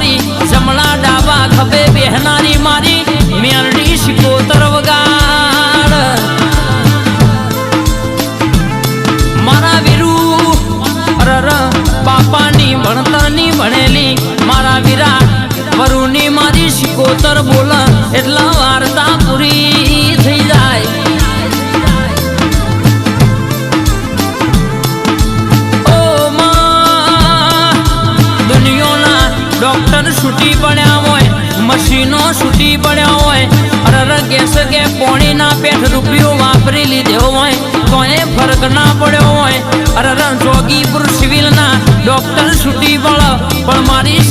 મારી જમણા ડાબા ખભે બેહનારી મારી મેરડી શિકોતર વગાડ મારા વીરુ અરર બાપાની ભણતરની ભણેલી મારા વીરા વરુની મારી શિકોતર બોલ એટલા વાર્તા પૂરી થઈ જાય ડોક્ટર છૂટી પડ્યા હોય મશીનો છૂટી પડ્યા હોય અરર ગેસ કે પોણીના પેઠ રૂપિયો વાપરી લીધો હોય તો એ ફરક ના પડ્યો હોય અરર જોગીપુર સિવિલના ડોક્ટર છૂટી પડે પણ મારી